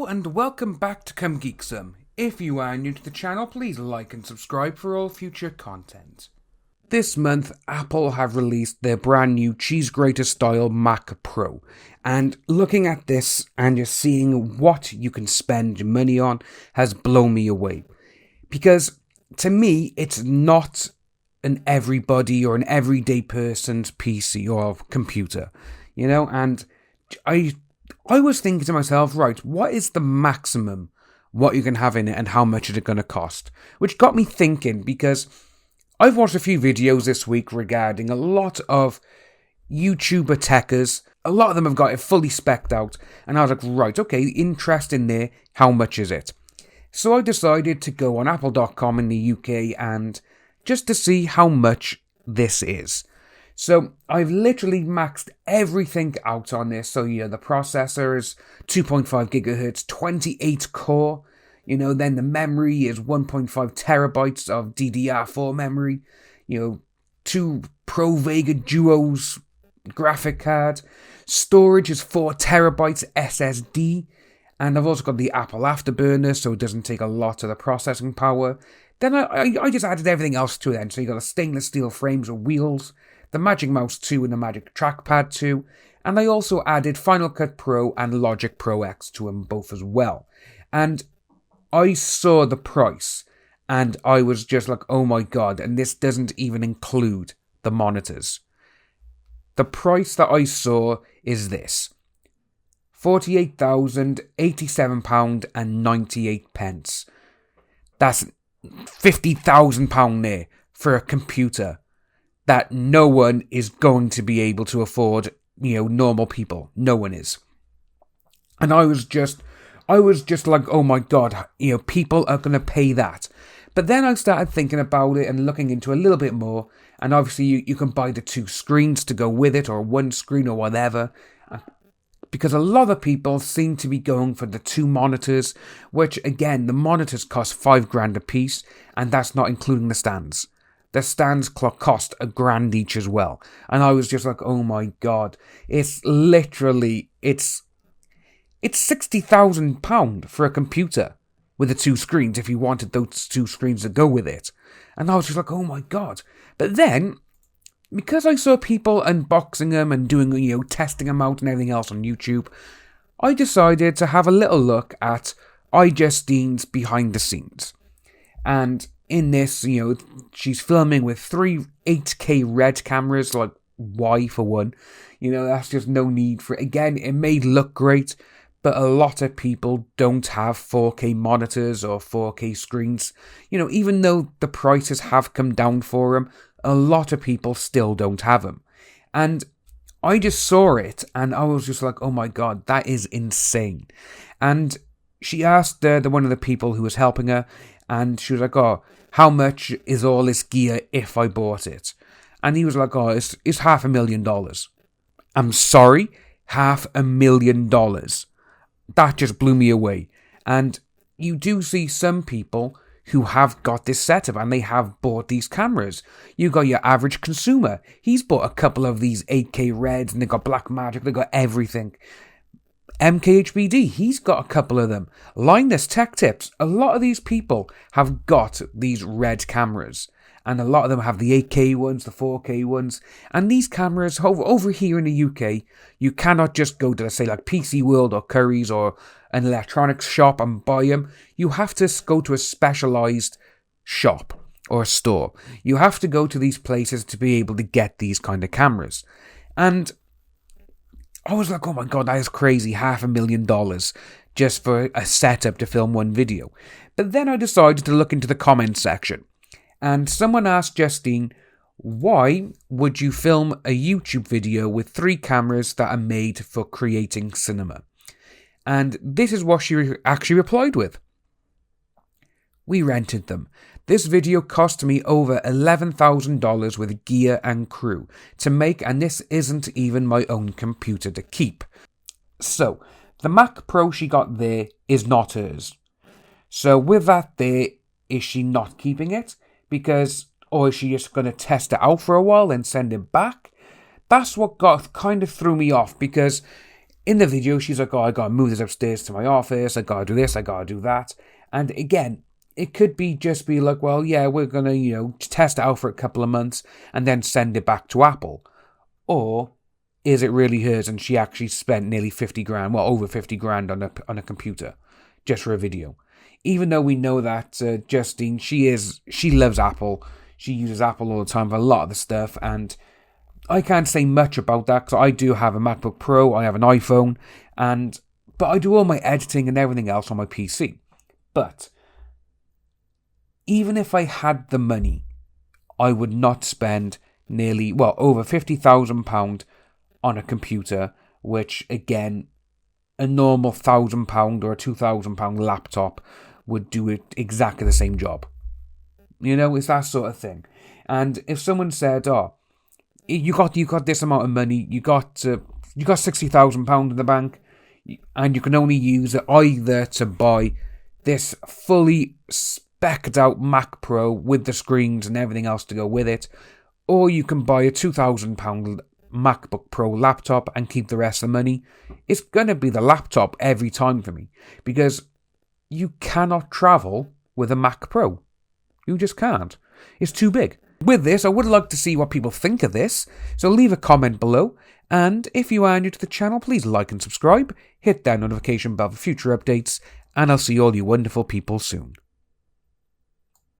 Hello and welcome back to Come Geek Some. If you are new to the channel, please like and subscribe for all future content. This month, Apple have released their brand new cheese grater style Mac Pro. And looking at this and just seeing what you can spend your money on has blown me away. Because to me, it's not an everybody or an everyday person's PC or computer. You know, and I was thinking to myself, right, what is the maximum what you can have in it and how much is it going to cost? Which got me thinking, because I've watched a few videos this week regarding a lot of YouTuber techers. A lot of them have got it fully specced out, and I was like, right, okay, interest in there, how much is it? So I decided to go on apple.com in the UK and just to see how much this is. So I've literally maxed everything out on this. So, the processor is 2.5 gigahertz, 28 core. Then the memory is 1.5 terabytes of DDR4 memory. 2 Pro Vega Duos graphic card. Storage is 4 terabytes SSD. And I've also got the Apple Afterburner, so it doesn't take a lot of the processing power. Then I just added everything else to it then. So you got the stainless steel frames or wheels, the Magic Mouse 2 and the Magic Trackpad 2, and I also added Final Cut Pro and Logic Pro X to them both as well. And I saw the price, and I was just like, oh my god, and this doesn't even include the monitors. The price that I saw is this: £48,087.98. That's £50,000 there for a computer that no one is going to be able to afford, normal people. No one is. And I was just like, oh my god, people are going to pay that. But then I started thinking about it and looking into a little bit more, and obviously you can buy the 2 screens to go with it, or one screen or whatever, because a lot of people seem to be going for the 2 monitors, which again, the monitors cost $5,000 a piece, and that's not including the stands. The stands cost $1,000 each as well. And I was just like, oh my god. It's literally, it's £60,000 for a computer with the 2 screens if you wanted those 2 screens to go with it. And I was just like, oh my god. But then, because I saw people unboxing them and doing, testing them out and everything else on YouTube, I decided to have a little look at iJustine's behind the scenes. And in this, she's filming with 3 8K red cameras, like, why for one? That's just no need for it. Again, it may look great, but a lot of people don't have 4K monitors or 4K screens. Even though the prices have come down for them, a lot of people still don't have them. And I just saw it, and I was just like, oh my god, that is insane. And she asked one of the people who was helping her, and she was like, oh, how much is all this gear if I bought it? And he was like, oh, it's $500,000. I'm sorry? $500,000. That just blew me away. And you do see some people who have got this setup and they have bought these cameras. You got your average consumer. He's bought a couple of these 8K Reds, and they got Blackmagic, they got everything. MKBHD, he's got a couple of them. Linus Tech Tips, a lot of these people have got these red cameras. And a lot of them have the 8K ones, the 4K ones. And these cameras, over here in the UK, you cannot just go to, say, like PC World or Curry's or an electronics shop and buy them. You have to go to a specialised shop or a store. You have to go to these places to be able to get these kind of cameras. And I was like, oh my god, that is crazy, $500,000 just for a setup to film one video. But then I decided to look into the comments section. And someone asked Justine, why would you film a YouTube video with 3 cameras that are made for creating cinema? And this is what she actually replied with. We rented them. This video cost me over $11,000 with gear and crew to make, and this isn't even my own computer to keep. So, the Mac Pro she got there is not hers. So with that there, is she not keeping it? Or is she just going to test it out for a while and send it back? That's what kind of threw me off, because In the video, she's like, oh, I gotta move this upstairs to my office, I gotta do this, I gotta do that. And again, it could just be like, well, yeah, we're gonna, test it out for a couple of months and then send it back to Apple. Or is it really hers and she actually spent nearly 50 grand, well, over 50 grand on a computer just for a video? Even though we know that iJustine, she loves Apple. She uses Apple all the time for a lot of the stuff, and I can't say much about that because I do have a MacBook Pro, I have an iPhone, but I do all my editing and everything else on my PC. But even if I had the money, I would not spend over £50,000 on a computer, which again, a normal £1,000 or a £2,000 laptop would do it exactly the same job. It's that sort of thing. And if someone said, oh, you got this amount of money, you got £60,000 in the bank, and you can only use it either to buy this fully spec'd out Mac Pro with the screens and everything else to go with it, or you can buy a £2,000 MacBook Pro laptop and keep the rest of the money, it's going to be the laptop every time for me, because you cannot travel with a Mac Pro. You just can't. It's too big. With this, I would like to see what people think of this, so leave a comment below, and if you are new to the channel, please like and subscribe, hit that notification bell for future updates, and I'll see all you wonderful people soon.